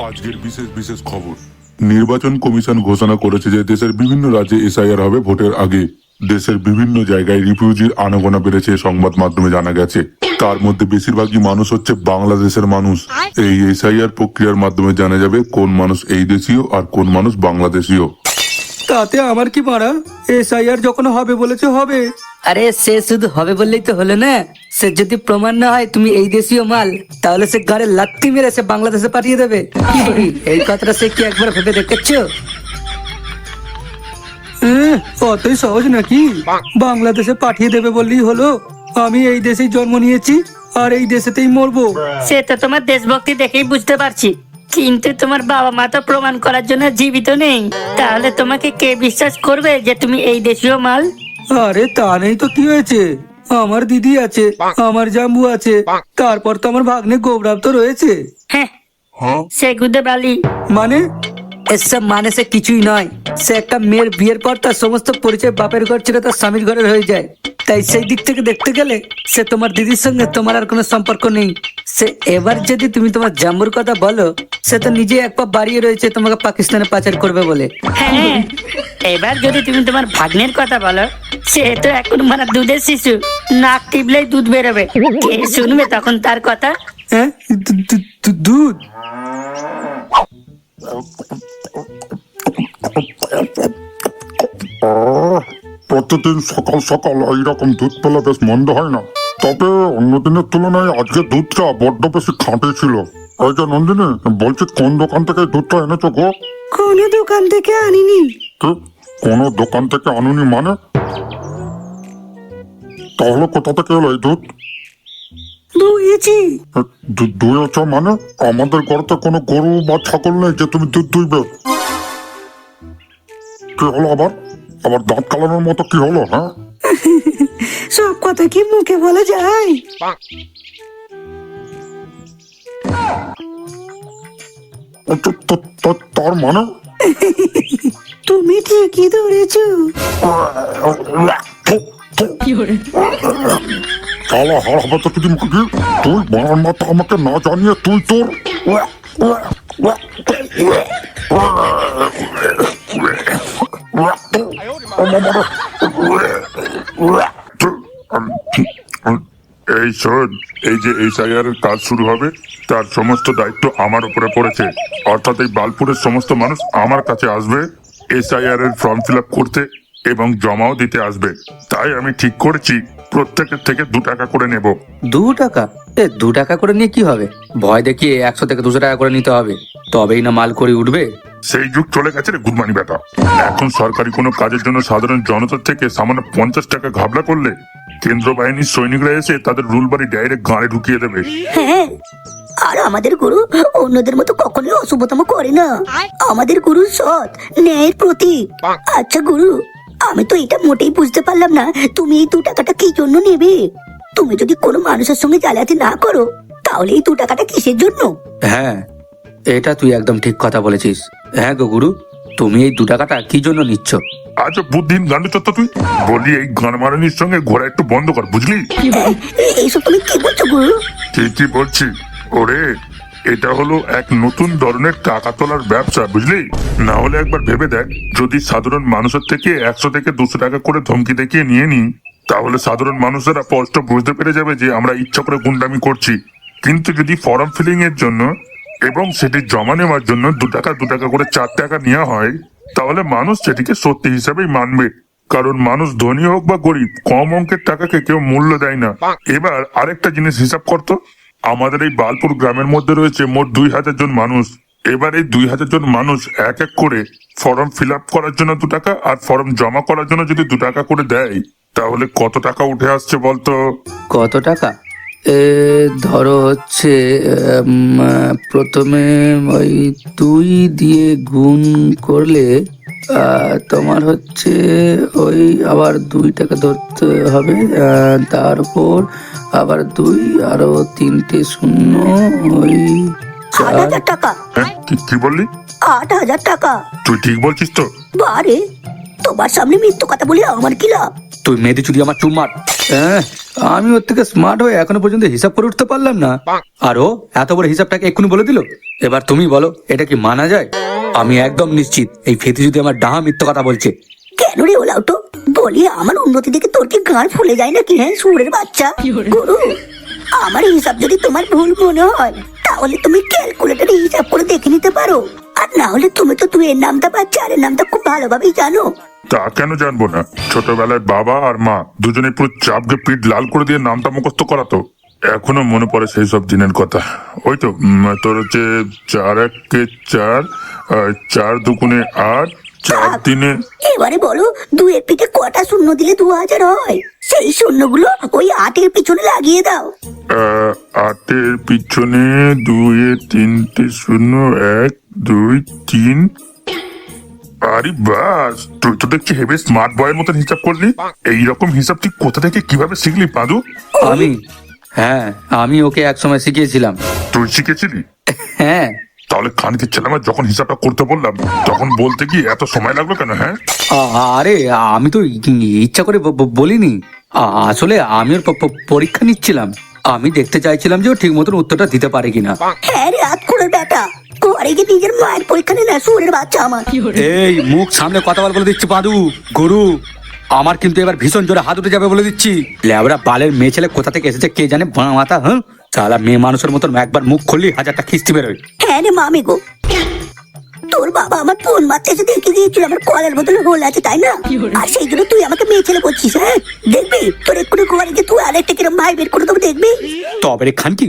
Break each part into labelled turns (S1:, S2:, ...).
S1: আজকের বিশেষ বিশেষ খবর। নির্বাচন কমিশন ঘোষণা করেছে যে দেশের বিভিন্ন রাজ্যে এসআইআর হবে ভোটের আগে। দেশের বিভিন্ন জায়গায় রিফিউজির আনাগোনা বেড়েছে সংবাদ মাধ্যমে জানা গেছে। তার মধ্যে বেশিরভাগই মানুষ হচ্ছে বাংলাদেশের মানুষ। এই এসআইআর প্রক্রিয়ার মাধ্যমে জানা যাবে কোন মানুষ এই দেশীয় আর কোন মানুষ বাংলাদেশীয়।
S2: তাতে আমার কি মারা? এসআইআর যখন হবে বলেছে হবে।
S3: আরে সে শুধু হবে বললেই তো হলো না। সে যদি প্রমাণ না হয় তুমি এই দেশীয় মাল, তাহলে সে গাড়ি লাত্তি মেরে সে বাংলাদেশে পাঠিয়ে দেবে। এই কথাটা সে কি একবার ভেবে দেখেছো?
S2: অতই সহজ নাকি? বাংলাদেশে পাঠিয়ে দেবে বললেই হলো? আমি এই দেশেই জন্ম নিয়েছি আর এই দেশেতেই মরবো।
S4: সে তো তোমার দেশভক্তি দেখেই বুঝতে পারছি, কিন্তু তোমার বাবা মা তো প্রমাণ করার জন্য জীবিত নেই। তাহলে তোমাকে কে বিশ্বাস করবে যে তুমি এই দেশীয় মাল?
S2: আরে তা নেই তো কি হয়েছে? আমার দিদি আছে, আমার জাম্বু আছে, তারপর তো আমার ভাগ্নে গৌরব তো রয়েছে।
S4: হ্যাঁ, সে গুদে বালি।
S2: মানে?
S3: এসব মানে সে কিছুই নয়। সে একটা মেয়ের বিয়ের পর তার সমস্ত পরিচয় বাপের ঘর ছিল তার স্বামীর ঘরের হয়ে যায়। তাই সেই দিক থেকে দেখতে গেলে সে তোমার দিদির সঙ্গে তোমার আর কোনো সম্পর্ক নেই। সে এবার যদি তুমি তোমার জাম্বুর কথা বলো, সে তো নিজে এক পা বাড়িয়ে রয়েছে তোমাকে পাকিস্তানে পাচার করবে বলে।
S4: হ্যাঁ, এবার যদি তুমি তোমার ভাগ্নের কথা বলো, সে তো এখন মানে দুধের শিশু, নাক টিপলেই দুধ বেরোবে। কে শুনবে তখন তার কথা?
S2: হ্যাঁ, দুধ?
S5: প্রতিদিন সকাল সকাল এইরকম দুধ পেলে বেশ মন্দ হয় না, তবে অন্য দিনের তুলনায় আজকে দুধটা বড্ড বেশি খাঁটি ছিল। এই যে নন্দিনী, বলছি কোন দোকান থেকে দুধটা এনেছো গো?
S6: কোনো দোকান থেকে আনিনি।
S5: কি? কোনো দোকান থেকে আনুনি মানে? তাহলে কোথা থেকে এলো এই দুধ?
S6: দুয়েছি।
S5: দুয়েছ মানে? আমাদের ঘরে কোনো গরু বা ছাগল নেই যে তুমি দুধ দুইবে। কি হলো আবার? আবার দাঁত কালানোর মতো কি হলো? হ্যাঁ,
S6: সব কথা কি মুখে বলা যায়?
S5: তার মানে?
S6: তুমি ঠিকই ধরেছো।
S5: কালা হার হবে তো যদি মাগি, তুই বানার মাথা আমাকে না জানিয়ে তুই তোর
S1: এই শোন, এই যে এসআইআর এর কাজ শুরু হবে তার সমস্ত দায়িত্ব আমার উপরে পড়েছে। অর্থাৎ এই বালপুরের সমস্ত মানুষ আমার কাছে আসবে এসআইআর এর ফর্ম ফিল আপ করতে এবং জমাও দিতে আসবে। তাই আমি ঠিক করেছি প্রত্যেকের থেকে 2 টাকা করে নেব।
S3: 2 টাকা? 2 টাকা করে নিয়ে কি হবে? ভয় দেখিয়ে 100 থেকে 200 টাকা করে নিতে হবে, তবেই না মাল করে উঠবে।
S1: সেই যুগ চলে গেছে রে গুদমানি বেটা। এখন সরকারি কোনো কাজের জন্য সাধারণ জনতার থেকে সামান্য 50 টাকা ঘাবলা করলে কেন্দ্র বাহিনীর সৈনিকরা এসে তাদের রুল বাড়ি ডাইরেক্ট গাঁড়ে ঢুকিয়ে দেবে।
S6: হ্যাঁ, আর আমাদের গুরু অন্যদের মতো কখনোই অশুভতম করে না। আমাদের গুরু সৎ, ন্যায়ের প্রতীক। আচ্ছা গুরু, আমি তো এটা মোটেই বুঝতে পারলাম না, তুমি এই 2 টাকাটা কি জন্য নেবে? তুমি যদি কোনো মানুষের সঙ্গে জালিয়াতি না করো, তাহলে এই 2 টাকাটা কিসের জন্য?
S3: হ্যাঁ, এটা তুই একদম ঠিক কথা বলেছিস। হ্যাঁ গো গুরু, তুমি এই 2 টাকাটা কি জন্য নিচ্ছ?
S1: আচ্ছা বুদ্ধিহীন গান্ডু চত্ব তুই, বলি এই গান মারানির সঙ্গে ঘোরা একটু বন্ধ কর, বুঝলি?
S6: এইসব তুমি কি বলছো গুরু?
S1: ঠিকই বলছি ওরে। এটা হলো এক নতুন ধরনের টাকা তোলার ব্যবসা, বুঝলি? না হলে একবার ভেবে দেখ, যদি সাধারণ মানুষের থেকে 100 থেকে 200 টাকা করে ধমকি দেখিয়ে নিয়ে নি, তাহলে সাধারণ মানুষেরা স্পষ্ট বুঝতে পেরে যাবে যে আমরা ইচ্ছা করে গুন্ডামি করছি। কিন্তু যদি ফর্ম ফিলিং এর জন্য এবং সেটি জমা নেওয়ার জন্য 2 টাকা করে 4 টাকা নেওয়া হয়, তাহলে মানুষ সেটিকে সত্যি হিসাবেই মানবে। কারণ মানুষ ধনী হোক বা গরিব, কম অঙ্কের টাকাকে কেউ মূল্য দেয় না। এবার আরেকটা জিনিস হিসাব করতো, আমাদের এই বালপুর গ্রামের মধ্যে রয়েছে মোট 2000 জন মানুষ। এবার এই 2000 জন মানুষ এক এক করে ফর্ম ফিল আপ করার জন্য 2 টাকা আর ফর্ম জমা করার জন্য যদি 2 টাকা করে দেয়, তাহলে কত টাকা উঠে আসছে বলতো?
S3: কত টাকা? ধরো হচ্ছে প্রথমে ওই 2 দিয়ে গুণ করলে তোমার হচ্ছে ওই আবার 2 টাকা ধরতে হবে, তার উপর আবার 2 আরো 3টে শূন্য, ওই
S6: 8,000 টাকা।
S1: হ্যাঁ, কি বললি?
S6: 8,000 টাকা।
S1: তুই ঠিক বলছিস তো?
S6: বারে, তোমার সামনে মিথ্যে কথা বলে আমার কি লাভ?
S3: তুই মেয়েদের চুরি আমার চুপ মার।
S2: আমি ওর থেকে স্মার্ট হয়ে এখনো পর্যন্ত হিসাব করে উঠতে পারলাম না, আর ও এত বড় হিসাবটাকে এক্ষুনি বলে দিল। এবার তুমি বলো, এটা কি মানা যায়? আমি একদম নিশ্চিত এই ফেতি যদি আমার ডাহা মিথ্যে কথা বলছে।
S6: কেন রে ওলাও তো বলি, আমার উন্নতি দেখে তোর কি গাঁড় ফুলে যায় নাকি? হ্যাঁ সুরের বাচ্চা। গুরু, আমার হিসাব যদি তোমার ভুল মনে হয় তাহলে তুমি ক্যালকুলেটারে হিসাব করে দেখে নিতে পারো। আর না হলে তুমি তো এর নামটা বা চারের নামটা খুব ভালোভাবেই জানো।
S1: তা কেন জানবো না? ছোটবেলায় বাবা আর মা দুজনে পুরো চাপকে পিঠ লাল করে দিয়ে নামটা মুখস্থ করাতো। এখনো মনে পড়ে সেই সব দিনের কথা। ওই তো তোর হচ্ছে 4 1 4, 4 2 8, 4 3।
S6: এবারে বলো, 2 এর পিঠে কটা শূন্য দিলে 2000 হয়? সেই শূন্যগুলো ওই 8 এর পিছনে লাগিয়ে দাও।
S1: 8 এর পিছনে 2 এ 3টে শূন্য, 1 2 3। আরে বাস, তুই তো দেখছি হেভি স্মার্ট বয়ের মতন হিসাব করলি। এইরকম হিসাব তুই কোথা থেকে কিভাবে শিখলি পাদু?
S2: হ্যাঁ, আমি ওকে এক সময় শিখিয়েছিলাম।
S1: তুই শিখেছিলি?
S2: হ্যাঁ।
S1: তাহলে খানকে ছেলে আমার যখন হিসাবটা করতে বললাম তখন বলতে কি এত সময় লাগলো কেন? হ্যাঁ
S2: আরে আমি তো ইচ্ছা করে বলিনি। আসলে আমি ওর পরীক্ষা নিচ্ছিলাম। আমি দেখতে চাইছিলাম যে ও ঠিক মতন উত্তরটা দিতে পারে কিনা।
S6: হ্যাঁ রে আতকুড়ের বেটা, ঘরে গিয়ে নিজের মায়ের পরীক্ষা নে না সুরের বাচ্চা আমার।
S2: এই মুখ সামনে কথা বলে দিচ্ছি পাদু। গুরু, আমার কিন্তু এবার ভীষণ জোরে হাত উঠে যাবে বলে দিচ্ছি। লেবরা বালের মেয়ে ছেলে কোথা থেকে এসেছে কে জানে, বাঁ মাথা। হ্যাঁ, সালা মেয়ে মানুষের মতন একবার মুখ খুললি 1000টা খিস্তি বেরোয়।
S6: হ্যাঁ রে মামি গো, তোর বাবা আমার ফোন মারতে এসে দেখে গিয়েছিল আমার কলের বোতলে হোল আছে, তাই না? আর সেই জন্য তুই আমাকে মেয়ে ছেলে বলছিস? হ্যাঁ দেখবি তোর এক্ষুনি ঘরে গিয়ে তুই আরেকটা কিরম ভাই বের করে দেবো, দেখবি।
S2: তবে রে খান কি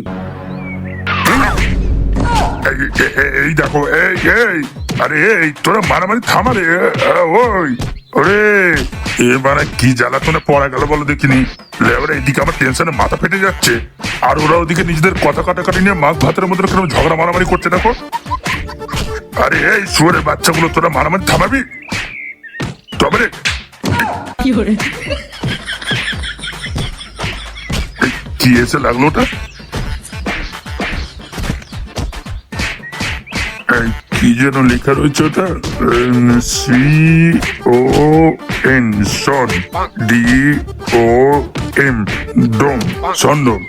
S1: এই দেখো, এই আরে এই তোরা মারামারি থামারে। ওই ওরে, এবারে কি জ্বালাতনে পড়া গেল বলো দেখিনি। লেবারে এদিকে আমার টেনশনে মাথা ফেটে যাচ্ছে, আর ওরা ওদিকে নিজেদের কথা কাটাকাটি নিয়ে মাছ ভাতের মধ্যে কেন ঝগড়া মারামারি করছে দেখো। আরে এই শুয়োরের বাচ্চাগুলো, তোরা মারামারি থামাবি তবে রে। কি এসে লাগলো ওটা? কি যেন লেখা রয়েছে ওটা? CON, সন, DOM, ডোম, সন্ডম।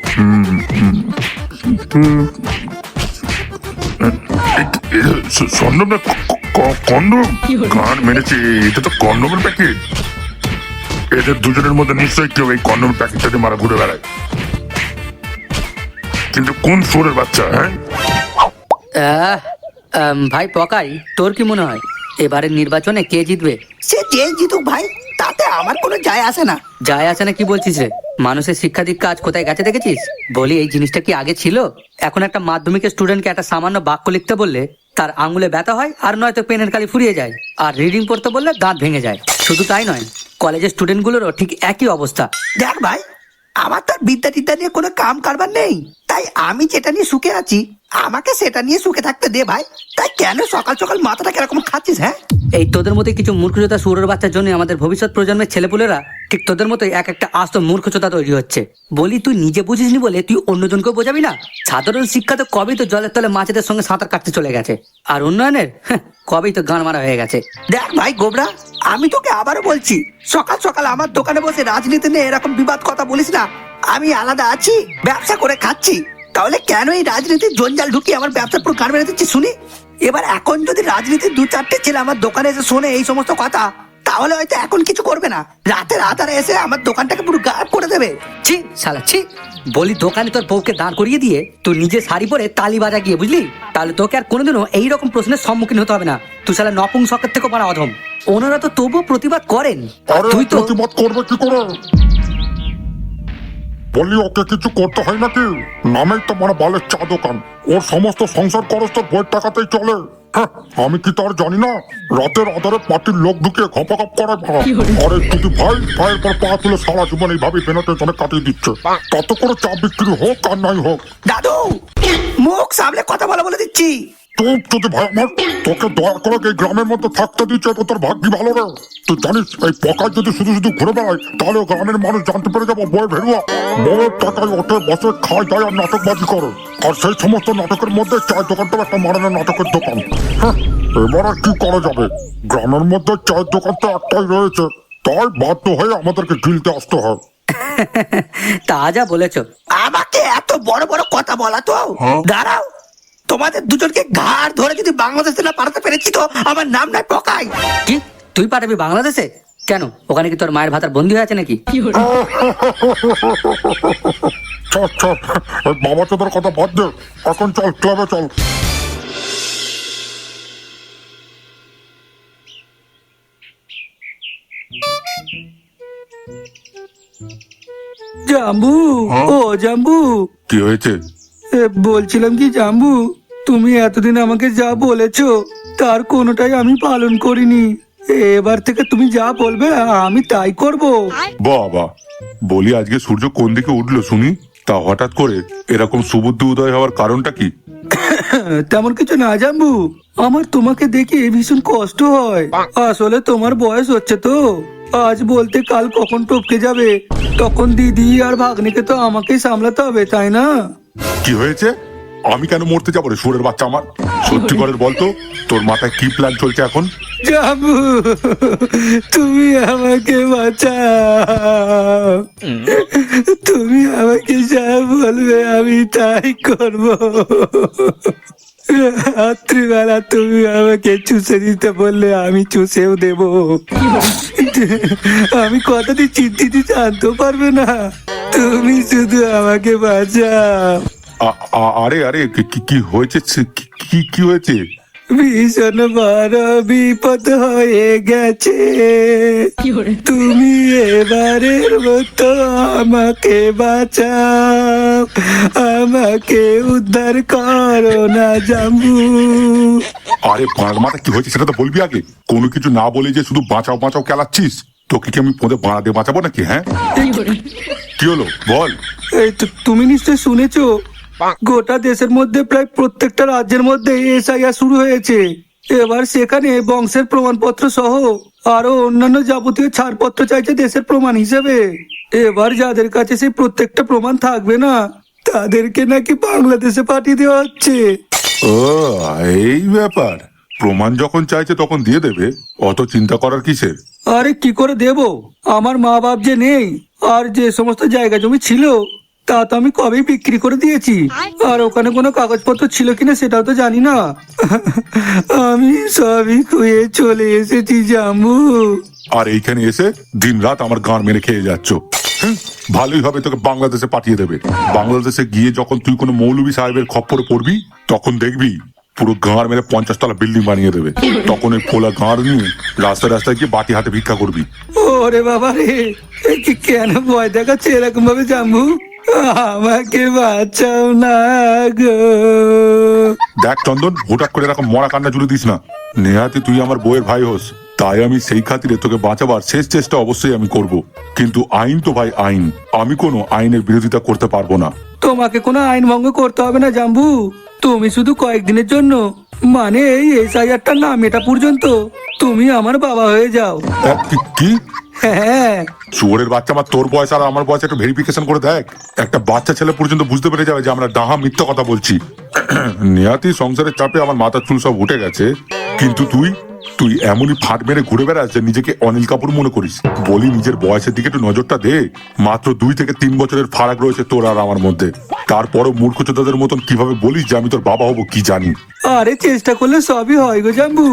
S1: সন্ডম না কন্ডম? গান মেরেছে, এটা তো কন্ডমের প্যাকেট। এদের দুজনের মধ্যে নিশ্চয়ই কেউ এই কন্ডমের প্যাকেটটাতে মারা ঘুরে বেড়ায়। কিন্তু কোন সুরের বাচ্চা? হ্যাঁ
S3: ভাই পকাই, তোর কি মনে হয় এবারের নির্বাচনে কে জিতবে?
S7: সে যে জিতুক ভাই, তাতে আমার কোনো যায় আসে না।
S3: যায় আসে না কি বলছিস রে? মানুষের শিক্ষা দীক্ষা আজ কোথায় গেছে দেখেছিস? বলি এই জিনিসটা কি আগে ছিল? এখন একটা মাধ্যমিকের স্টুডেন্টকে একটা সামান্য বাক্য লিখতে বললে তার আঙুলে ব্যথা হয়, আর নয়তো পেনের কালি ফুরিয়ে যায়, আর রিডিং পড়তে বললে দাঁত ভেঙে যায়। শুধু তাই নয়, কলেজের স্টুডেন্টগুলোরও ঠিক একই অবস্থা।
S7: দেখ ভাই, আমার তো বিদ্যা টিদ্যা নিয়ে কোনো কাম কারবার নেই, তাই আমি যেটা নিয়ে সুখে আছি আমাকে সেটা নিয়ে সুখে থাকতে দে ভাই। তাই কেন সকাল সকাল মাথাটা কিরকম খাচ্ছিস? হ্যাঁ,
S3: এই তোদের মতো কিছু মূর্খচোদা সুরের বাচ্চার জন্য আমাদের ভবিষ্যৎ প্রজন্মের ছেলেপুলেরা ঠিক তোদের মতোই এক একটা আস্ত মূর্খচোদা তৈরি হচ্ছে। বলি তুই নিজে বুঝিসনি বলে তুই অন্যজনকেও বোঝাবি না? সাধারণ শিক্ষা তো কবেই তো জলের তলে মাছেদের সঙ্গে সাঁতার কাটতে চলে গেছে, আর উন্নয়নের কবেই তো গান মারা হয়ে গেছে।
S7: দেখ ভাই গোবরা, আমি তোকে আবারও বলছি, সকাল সকাল আমার দোকানে বসে রাজনীতি নিয়ে এরকম বিবাদ কথা বলিস না। আমি আলাদা আছি, ব্যবসা করে খাচ্ছি, তাহলে কেন এই রাজনীতির জঞ্জাল ঢুকিয়ে আমার ব্যবসা পুরো গান মেরে দিচ্ছি শুনি? এবার এখন যদি রাজনীতির 2-4টে ছেলে আমার দোকানে এসে শোনে এই সমস্ত কথা, তাহলে হয়তো এখন কিছু করবে না, রাতের আধারে এসে আমার দোকানটাকে পুরো গায়েব করে দেবে।
S3: ছি শালা ছি। বলি দোকানে তোর বউকে দাঁড় করিয়ে দিয়ে তুই নিজে শাড়ি পরে তালি বাজা গিয়ে, বুঝলি? তাহলে তোকে আর কোনোদিনও এইরকম প্রশ্নের সম্মুখীন হতে হবে না। তুই শালা নপুংসকের থেকেও বড় অধম। ওনারা তো তবুও প্রতিবাদ করেন, আর
S5: আরে
S3: তুই তো
S5: প্রতিবাদ করবে কি করে? বলি ওকে কিছু করতে হয় নাকি? নামেই তো মানে বালের চা দোকান, ওর সমস্ত সংসার খরচ তো বইয়ের টাকাতেই চলে। হ্যাঁ, আমি কি তার জানি না? রাতের আধারে পার্টির লোক ঢুকিয়ে খপাখপ করে ভাড়া। আরে যদি ভাইয়ের পর পা তুলে সারা জীবন এইভাবে পেনাতে জনে কাটিয়ে দিচ্ছে, তত করে চা বিক্রি হোক আর নাই হোক।
S7: দাদু, মুখ সামলে কথা বলে দিচ্ছি।
S5: চুপ যদি ভাই আমার, তোকে দয়া করে এই গ্রামের মধ্যে থাকতে দিচ্ছে, তো তোর ভাগ্যি ভালো রে। তুই জানিস এই পকায় যদি শুধু শুধু ঘুরে বেড়ায় তাহলে গ্রামের মানুষ জানতে পেরে যাবো বই ভেরুয়া। বউয়ের টাকায় ওঠে বসে খায় দায় আর নাটকবাজি করে, আর সেই সমস্ত নাটকের মধ্যে চায়ের দোকানটাও একটা মারানোর নাটকের দোকান। হ্যাঁ, এবার আর কি করা যাবে? গ্রামের মধ্যে চায়ের দোকান তো একটাই রয়েছে, তাই বাধ্য হয়ে আমাদেরকে গিলতে আসতে হয়।
S3: তা যা বলেছো।
S7: আমাকে এত বড় বড় কথা বলা তো দাঁড়াও, তোমাদের দুজনকে ঘাড় ধরে যদি বাংলাদেশে না পাঠাতে পেরেছি তো আমার নাম নাই পকাই।
S3: কি তুই পাঠাবি বাংলাদেশে? কেন, ওখানে কি তোর মায়ের ভাতার বন্দি হয়ে আছে নাকি?
S5: চল চল, ওই বাবা চোদার কথা বাদ দে, এখন চল ক্লাবে চল।
S2: জাম্বু, ও জাম্বু,
S1: কি হয়েছে?
S2: বলছিলাম কি জাম্বু, তুমি এতদিন আমাকে যা বলেছো তার কোনোটাই আমি পালন করিনি। এবার থেকে তুমি যা বলবে আমি তাই করব।
S1: বাবা, বলি আজকে সূর্য কোন দিকে উঠলো শুনি? তা হঠাৎ করে এরকম সুবুদ্ধি উদয় হওয়ার কারণটা কি?
S2: তেমন কিছু না জাম্বু, আমার তোমাকে দেখে ভীষণ কষ্ট হয়। আসলে তোমার বয়স হচ্ছে তো, আজ বলতে কাল কখন টপকে যাবে, তখন দিদি আর ভাগ্নিকে তো আমাকেই সামলাতে হবে, তাই না?
S1: কি হয়েছে? আমি কেন মরতে যাবো রে সুরের বাচ্চা আমার? সত্যি করে বলতো, তোর মাথায় কি প্ল্যান চলছে এখন?
S2: জাম্বু, তুমি আমাকে বাঁচাও, তুমি আমাকে যা বলবে আমি তাই করব। রাত্রিবেলা তুমি আমাকে চুষে দিতে বললে আমি চুষেও দেব। আমি কথা দিচ্ছি দিদি জানতেও পারবে না, তুমি শুধু আমাকে বাঁচাও।
S1: আরে আরে কি হয়েছে? কি হয়েছে?
S2: ভীষণ বড় বিপদ হয়ে গেছে, তুমি এবারের মতো আমাকে বাঁচাও, আমাকে উদ্ধার করো না জাম্বু।
S1: আরে বাঁড় মাথা, কি হয়েছে সেটা তো বলবি আগে। কোনো কিছু না বলে যে শুধু বাঁচাও বাঁচাও খেলাচ্ছিস, তোকে কি আমি পদে বাঁড়া দিয়ে বাঁচাবো নাকি? হ্যাঁ, কি হলো বল।
S2: এই তো তুমি নিশ্চয় শুনেছো, গোটা দেশের মধ্যে প্রায় প্রত্যেকটা রাজ্যের মধ্যে এসআইআর শুরু হয়েছে। এবার সেখানে বংশের প্রমাণপত্র সহ আরো অন্যান্য যাবতীয় ছাড়পত্র চাইছে দেশের প্রমাণ হিসেবে। এবার যাদের কাছে সেই প্রত্যেকটা প্রমাণ থাকবে না, তাদেরকে নাকি বাংলাদেশে পাঠিয়ে দেওয়া হচ্ছে।
S1: ও, এই ব্যাপার। প্রমাণ যখন চাইছে তখন দিয়ে দেবে, অত চিন্তা করার কিসের?
S2: আরে কি করে দেব, আমার মা বাপ যে নেই, আর যে সমস্ত জায়গা জমি ছিল তা তো আমি কবেই বিক্রি করে দিয়েছি, আর ওখানে কোনো কাগজপত্র ছিল কিনা সেটাও তো জানি না। আমি সবই খুঁয়ে চলে এসেছি জাম্বু।
S1: আর এইখানে এসে দিন রাত আমার গান মেরে খেয়ে যাচ্ছ। ভালোই হবে, তোকে বাংলাদেশে পাঠিয়ে দেবে। বাংলাদেশে গিয়ে যখন তুই কোনো মৌলভী সাহেবের খপ্পরে পড়বি, তখন দেখবি পুরো গাঁড় মেরে 50 তলা বিল্ডিং বানিয়ে দেবে। তখন ওই ফোলা গাঁড় নিয়ে রাস্তায় রাস্তায় গিয়ে বাটি হাতে ভিক্ষা করবি।
S2: ওরে বাবা রে, কেন ভয় দেখাচ্ছে এরকম ভাবে জাম্বু? আমাকে বাঁচাও না গো।
S1: দেখ চন্দন, হঠাৎ করে এরকম মরা কান্না জুড়ে দিস না। নেহাতি তুই আমার বউয়ের ভাই হোস, তাই আমি সেই খাতিরে তোকে বাঁচাবার শেষ চেষ্টা অবশ্যই আমি করব। কিন্তু আইন তো ভাই আইন, আমি কোনো আইনের বিরোধিতা করতে পারবো না।
S2: তোমাকে কোনো আইন ভঙ্গ করতে হবে না জাম্বু, তুমি শুধু কয়েকদিনের জন্য, মানে এই এসআইআরটার নাম এটা পর্যন্ত তুমি আমার বাবা হয়ে যাও।
S1: কি?
S2: হ্যাঁ,
S1: শুয়োরের বাচ্চা, আমার তোর বয়স আর আমার বয়স একটু ভেরিফিকেশন করে দেখ। একটা বাচ্চা ছেলে পর্যন্ত বুঝতে পেরে যাবে যে আমরা ডাহা মিথ্যা কথা বলছি। নেহাতি সংসারের চাপে আমার মাথার চুল সব উঠে গেছে, কিন্তু তুই এমনই ফাট মেরে ঘুরে বেড়াস যে নিজেকে অনিল কাপুর মনে করিস। বলি, নিজের বয়সের দিকে একটু নজরটা দে। মাত্র 2 থেকে 3 বছরের ফারাক রয়েছে তোর আর আমার মধ্যে। তারপরও মূর্খ চোদাদের মতন কিভাবে বলিস যে আমি তোর বাবা হব, কি জানি।
S2: আরে চেষ্টা করলে সবই হয় গো জাম্বু।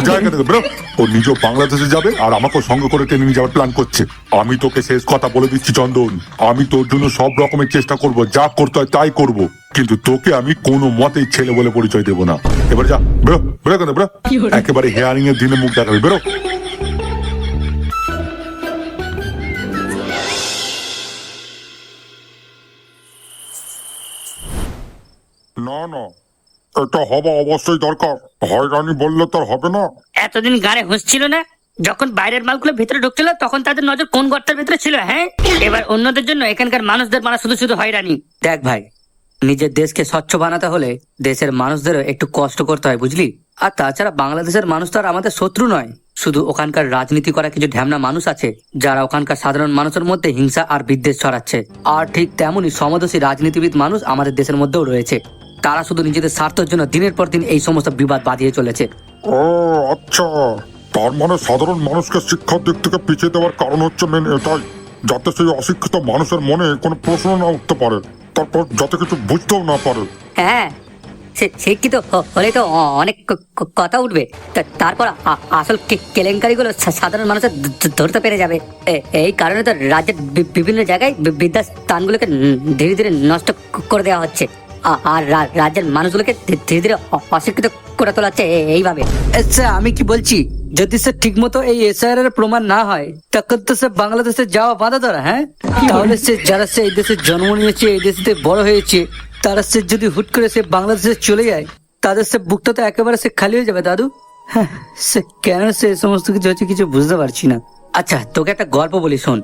S1: জায়গা থেকে বেরো। ও নিজেও বাংলাদেশে যাবে আর আমাকেও সঙ্গে করে টেনে নিয়ে যাওয়ার প্ল্যান করছে। আমি তোকে শেষ কথা বলে দিচ্ছি চন্দন, আমি তোর জন্য সব রকমের চেষ্টা করব, যা করতে হয় তাই করব, কিন্তু তোকে আমি কোনো মতেই ছেলে বলে পরিচয় দেবো না। এবার যা, বেরো বেরো কেন বেরো, একেবারে হেয়ারিং এর দিনে মুখ দেখাবি, বেরো।
S5: না না, এটা হওয়া অবশ্যই দরকার। হয়রানি বললে তার হবে না।
S4: এতদিন গাড়ে হুঁসছিল না, যখন বাইরের মালগুলো ভিতরে ঢুকছিল তখন তাদের নজর কোন গর্তের ভিতরে ছিল। হ্যাঁ, এবার অন্যদের জন্য এখানকার মানুষদের মারা শুধু শুধু হয়রানি।
S3: দেখ ভাই, নিজের দেশকে স্বচ্ছ বানাতে হলে দেশের মানুষদেরও একটু কষ্ট করতে হয়, বুঝলি? আর তাছাড়া বাংলাদেশের মানুষ তো আর আমাদের শত্রু নয়, শুধু ওখানকার রাজনীতি করা কিছু ঢ্যামনা মানুষ আছে যারা ওখানকার সাধারণ মানুষের মধ্যে হিংসা আর বিদ্বেষ ছড়াচ্ছে। আর ঠিক তেমনই সমদর্শী রাজনীতিবিদ মানুষ আমাদের দেশের মধ্যেও রয়েছে, তারা শুধু নিজেদের স্বার্থের জন্য দিনের পর দিন এই সমস্ত বিবাদ বাঁধিয়ে চলেছে।
S5: ও আচ্ছা, তার মানে সাধারণ মানুষকে শিক্ষার দিক থেকে পিছিয়ে দেওয়ার কারণ হচ্ছে মেন এটাই। যাতে সেই অশিক্ষিত মানুষের মনে কোনো প্রশ্ন না উঠতে পারে, তারপর যাতে কিছু বুঝতেও না পারে।
S3: হ্যাঁ, শিক্ষিত হলে তো অনেক কথা উঠবে, তারপর আসল কেলেঙ্কারিগুলো সাধারণ মানুষের ধরতে পেরে যাবে। এই কারণে তো রাজ্যের বিভিন্ন জায়গায় বিদ্যা স্থানগুলোকে ধীরে ধীরে নষ্ট করে দেওয়া হচ্ছে, আর রাজ্যের মানুষগুলোকে ধীরে ধীরে অশিক্ষিত করে তোলা হচ্ছে এইভাবে। আচ্ছা, আমি কি বলছি, যদি সে ঠিক মতো এই এসআইআর এর প্রমাণ না হয়, তখন তো সে বাংলাদেশে যাওয়া বাধা ধরা। হ্যাঁ, তাহলে সে যারা সে এই দেশে জন্ম নিয়েছে, এই দেশে বড় হয়েছে, তারা সে যদি হুট করে সে বাংলাদেশে চলে যায়, তাদের সে বুকটা তো একেবারে সে খালি হয়ে যাবে দাদু। হ্যাঁ, সে কেন সে সমস্ত কিছু হচ্ছে কিছু বুঝতে পারছি না। আচ্ছা, তোকে একটা গল্প বলি, শোন।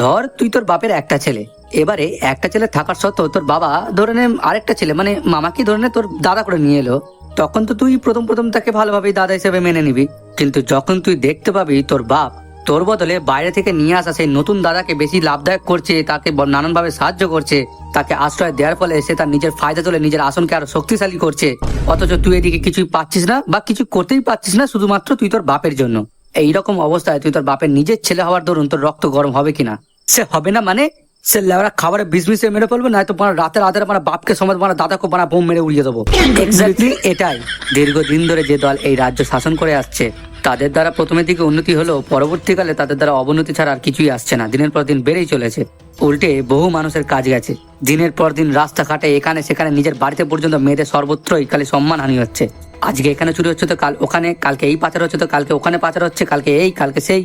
S3: ধর তুই তোর বাপের একটা ছেলে, এবারে একটা ছেলে থাকার সত্ত্বেও তোর বাবা ধরে নে আরেকটা ছেলে মানে মামাকে ধরে নে তোর দাদা করে নিয়ে এলো। তখন তো তুই প্রথম তাকে ভালোভাবেই দাদা হিসেবে মেনে নিবি, কিন্তু যখন তুই দেখতে পাবি তোর বাপ তোর বদলে বাইরে থেকে নিয়ে আসা সেই নতুন দাদাকে বেশি লাভদায়ক করছে, তাকে নানানভাবে সাহায্য করছে, তাকে আশ্রয় দেওয়ার ফলে সে তার নিজের ফায়দা তোলে, নিজের আসনকে আরো শক্তিশালী করছে, অথচ তুই এদিকে কিছুই পাচ্ছিস না বা কিছু করতেই পারছিস না, শুধুমাত্র তুই তোর বাপের জন্য। এইরকম অবস্থায় তুই তোর বাপের নিজের ছেলে হওয়ার দরুন তোর রক্ত গরম হবে কিনা? সে হবে না মানে সে লেবরা খাবারে বিষ মিশিয়ে মেরে ফেলবে, নয়তো রাতের আধারে বাপকে সমাজ দাদাকে বোম মেরে উড়িয়ে দেবো। এক্স্যাক্টলি এটাই। দীর্ঘদিন ধরে যে দল এই রাজ্য শাসন করে আসছে, তাদের দ্বারা প্রথমের দিকে উন্নতি হলেও পরবর্তীকালে তাদের দ্বারা অবনতি ছাড়া আর কিছুই আসছে না। দিনের পর দিন বেড়েই চলেছে। উল্টে বহু মানুষের কাজ গেছে। দিনের পর দিন রাস্তাঘাটে এখানে সেখানে নিজের বাড়িতে পর্যন্ত মেয়েদের সর্বত্রই খালি সম্মানহানি হচ্ছে। আজকে এখানে চুরি হচ্ছে তো কাল ওখানে, কালকে এই পাচার হচ্ছে তো কালকে ওখানে পাচার হচ্ছে, কালকে এই কালকে সেই।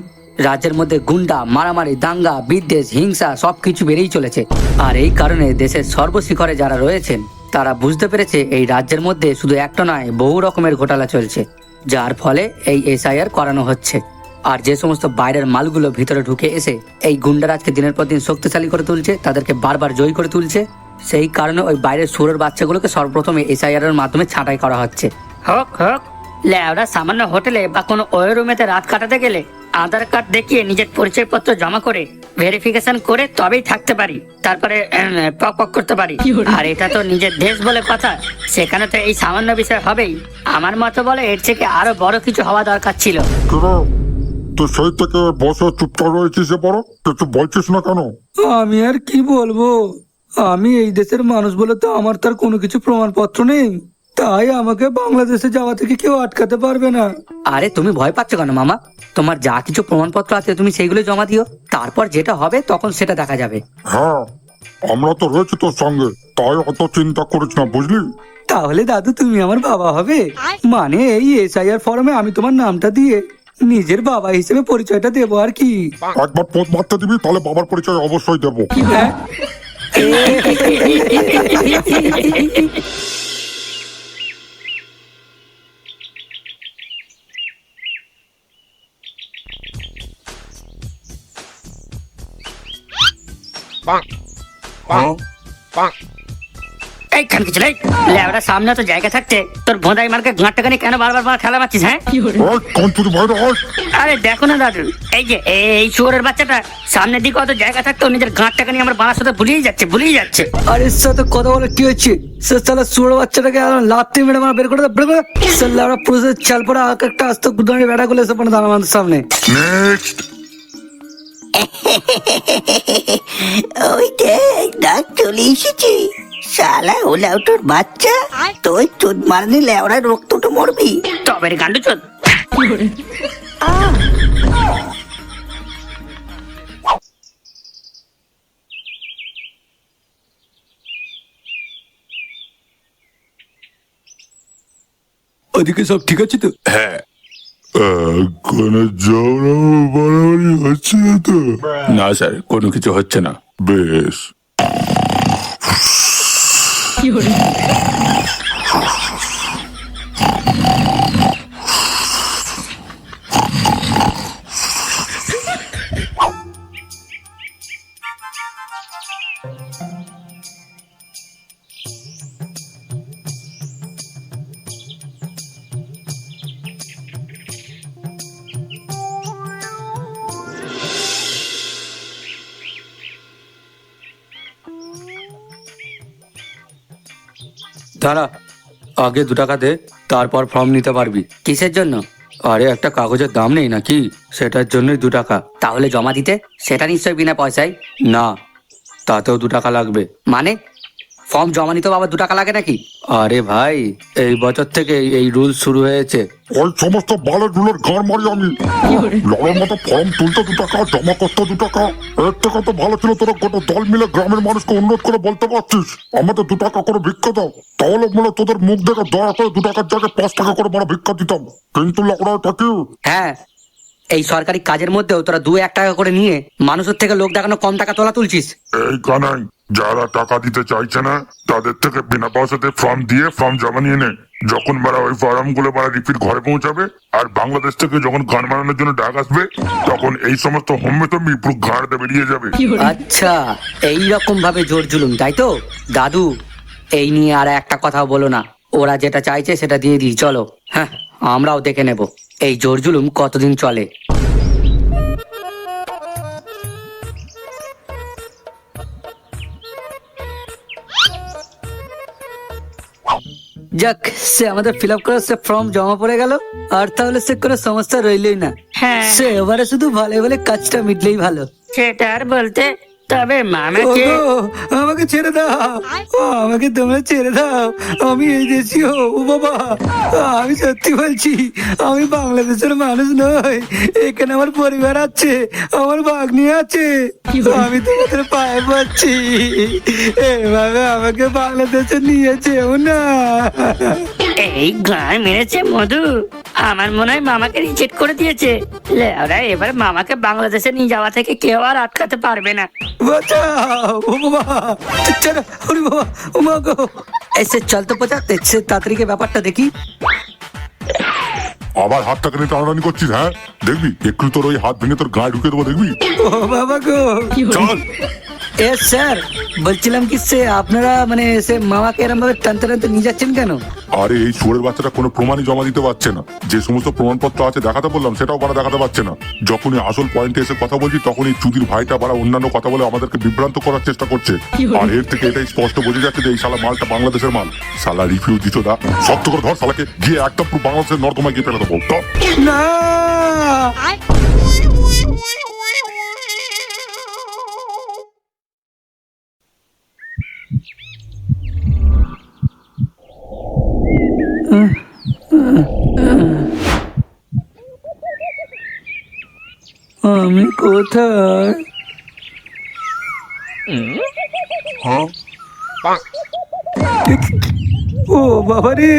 S3: রাজ্যের মধ্যে গুন্ডা, মারামারি, দাঙ্গা, বিদ্বেষ, হিংসা সবকিছু বেড়েই চলেছে। আর এই কারণে দেশের সর্বশিখরে যারা রয়েছেন তারা বুঝতে পেরেছে এই রাজ্যের মধ্যে শুধু একটা নয়, বহু রকমের ঘোটালা চলছে, যার ফলে এই এসআইআর করানো হচ্ছে। আর যে সমস্ত বাইরের মালগুলো ভিতরে ঢুকে এসে এই গুন্ডারাজকে দিনের পর দিন শক্তিশালী করে তুলছে, তাদেরকে বারবার জয়ী করে তুলছে, সেই কারণে ওই বাইরের সুরের বাচ্চাগুলোকে সর্বপ্রথমে এসআইআর এর মাধ্যমে ছাঁটাই করা হচ্ছে।
S4: হোক লেওরা সামান্য হোটেলে বা কোনো ওই রুমেতে রাত কাটাতে গেলে আধার কার্ড দেখিয়ে নিজের পরিচয়পত্র জমা করে ভেরিফিকেশন করে তবেই থাকতে পারি, তারপরে পক করতে পারি। আর এটা তো নিজের দেশ বলে কথা, সেখানে তো এই সামান্য বিষয় হবেই। আমার মতো বলে এর থেকে আরো বড় কিছু হওয়া দরকার ছিল।
S5: তুই সেই থেকে বসে চুপচাপ রয়েছিস, বড় কিছু বলছিস না কেন?
S2: আমি আর কি বলবো, আমি এই দেশের মানুষ বলে তো আমার তার কোনো কিছু প্রমাণপত্র নেই, তাই আমাকে বাংলাদেশে যাওয়া থেকে কেউ আটকাতে পারবে না। আরে তুমি ভয় পাচ্ছ কেন মামা? তোমার যা কিছু প্রমাণপত্র আছে তুমি সেইগুলো জমা দিও, তারপর যেটা হবে তখন সেটা দেখা যাবে।
S5: হ্যাঁ, আমরা তো রয়েছি তোর সঙ্গে, তাই অত চিন্তা করিস না, বুঝলি?
S2: তাহলে দাদু তুমি আমার বাবা হবে? মানে এই এসআইআর ফর্মে আমি তোমার নামটা দিয়ে নিজের বাবা হিসেবে পরিচয়টা দেবো আর কি।
S5: একবার পোত মারতে দিবি, তাহলে বাবার পরিচয় অবশ্যই দেবো।
S2: হ্যাঁ?
S4: এইখান কিছু নেই, লেওরা সামনে তো জায়গা থাকতে তোর ভোঁদাই মার্কে গাঁটটাখানি কেন বারবার খেলা মারছিস? হ্যাঁ, আরে দেখো না দাদু, এই যে এই শুয়োরের বাচ্চাটা সামনের দিকে অত জায়গা থাকতো নিজের গাঁটটাখানি আমার বাড়ার সাথে ভুলিয়ে যাচ্ছে।
S2: আরে সাথে কথা বলে কি হচ্ছে? সে সালা সুড়ো বাচ্চাটাকে লাত্তি মেরে বের করে বের করে সালা আমরা পুরুষের চাল পড়া একটা আস্ত গুদানি বেড়া গুলো এসে পড়ে দাঁড়া আমাদের সামনে।
S1: নেক্সট।
S6: ওই দেখ ডাক চলে এসেছে। শালা ওলাও তোর বাচ্চা, তোর চোদ মারনি লেওড়া রক্ত তো মরবি।
S4: তবে রে গান্ডু চোদ।
S2: ওদিকে সব ঠিক আছে তো?
S1: হ্যাঁ, কোনো ঝগড়া বাড়াবাড়ি হচ্ছে না তো? না স্যার, কোনো কিছু হচ্ছে না। বেশ।
S2: দাঁড়া, আগে 2 টাকা দে, তারপর ফর্ম নিতে পারবি।
S3: কিসের জন্য?
S2: আরে একটা কাগজের দাম নেই নাকি, সেটার জন্যই 2 টাকা।
S3: তাহলে জমা দিতে সেটা নিশ্চয়ই বিনা পয়সায়।
S2: না, তাতেও 2 টাকা লাগবে।
S3: মানে ফর্ম জমা নিতেও আবার 2 টাকা লাগে নাকি?
S2: আরে ভাই, এই বছর থেকে এই রুল শুরু হয়েছে।
S5: ওই সমস্ত বালের রুলের গান মারি আমি। লড়ার মতো ফর্ম তুলতে 2 টাকা, জমা করতে 2 টাকা। এর থেকে তো ভালো ছিল তোরা গোটা দল মিলে গ্রামের মানুষকে অনুরোধ করে বলতে পারছিস আমাদের 2 টাকা করে ভিক্ষা দাও। তাহলে মনে তোদের মুখ দেখে দয়া করে 2 টাকার জায়গায় 5 টাকা করে আমরা ভিক্ষা দিতাম। কিন্তু লড়াই থাকি
S3: হ্যাঁ, এই সরকারি কাজের মধ্যেও তোরা 2-1 টাকা করে নিয়ে মানুষের থেকে লোক দেখানো কম টাকা তোলা তুলছিস।
S1: এই কানাই, যারা টাকা দিতে চাইছে না তাদের থেকে বিনা পয়সাতে ফর্ম দিয়ে ফর্ম জমা নিয়ে নে। যখন মারা ওই ফর্ম গুলো মারা রিপিট ঘরে পৌঁছাবে, আর বাংলাদেশ থেকে যখন গান বানানোর জন্য ডাক আসবে, তখন এই সমস্ত হোম্মেতম্বি পুরো ঘাড়তে বেরিয়ে যাবে।
S3: আচ্ছা, এই রকম ভাবে জোর জুলুম, তাই তো? দাদু, এই নিয়ে আর একটা কথা বলো না। ওরা যেটা চাইছে সেটা দিয়ে দিই, চলো। হ্যাঁ, আমরাও দেখে নেব এই জোর জুলুম কতদিন চলে। যাক, সে আমাদের ফিল আপ করার সে ফর্ম জমা পড়ে গেল, আর তাহলে সে কোনো সমস্যা রইলই না।
S4: হ্যাঁ।
S3: সে এবারে শুধু ভালো ভালো কাজটা মিটলেই ভালো।
S4: সেটা আর বলতে, তবে মামাকে
S3: ওগো, আমাকে ছেড়ে দাও, আমাকে তোমরা ছেড়ে দাও। আমি এই দেশি ও বাবা, আমি সত্যি বলছি, আমি বাংলাদেশের মানুষ নই। এখানে আমার পরিবার আছে, আমার ভাগ্নি আছে। আমি তোমাদের পায়ে পাচ্ছি, এভাবে আমাকে বাংলাদেশে নিয়ে যেও না।
S4: এই গান মেরেছে মধু। আমার মনে হয় মামাকে রিজেক্ট করে দিয়েছে। ওরা এবার মামাকে বাংলাদেশে নিয়ে যাওয়া থেকে কেউ আর আটকাতে পারবে না।
S3: বাঁচাও, ও বাবা, ছেড়ে, ওরে বাবা, ও মা গো। এসে চল তো পচা, সে তাড়াতাড়ি গিয়ে ব্যাপারটা দেখি।
S5: আবার হাতটাকে নিয়ে টানাটানি করছিস? হ্যাঁ, দেখবি একটু তোর ওই হাত ভেঙে তোর গায়ে ঢুকে দেবো, দেখবি।
S3: ও বাবা গো।
S5: চল।
S3: এ স্যার, বলছিলাম কি সে আপনারা মানে সে মামাকে এরম ভাবে টানতে টানতে নিয়ে যাচ্ছেন কেন?
S5: আরে এই সুরের বাচ্চাটা কোনো প্রমাণই জমা দিতে পারছে না। যে সমস্ত প্রমাণপত্র আছে দেখাতে বললাম, সেটাও বারা দেখাতে পারছে না। যখনই আসল পয়েন্টে এসে কথা বলছি, তখনই চুদির ভাইটা বারা অন্যান্য কথা বলে আমাদেরকে বিভ্রান্ত করার চেষ্টা করছে। আর এর থেকে এটাই স্পষ্ট বোঝা যাচ্ছে যে এই শালা মালটা বাংলাদেশের মাল। শালা রিফিউজ দিত দা, শক্ত করে ধর শালাকে, গিয়ে একদম পুরো বাংলাদেশের নর্দমায় গিয়ে ফেলে দেবো।
S3: না, আমি কোথায়? ও বাবা রে,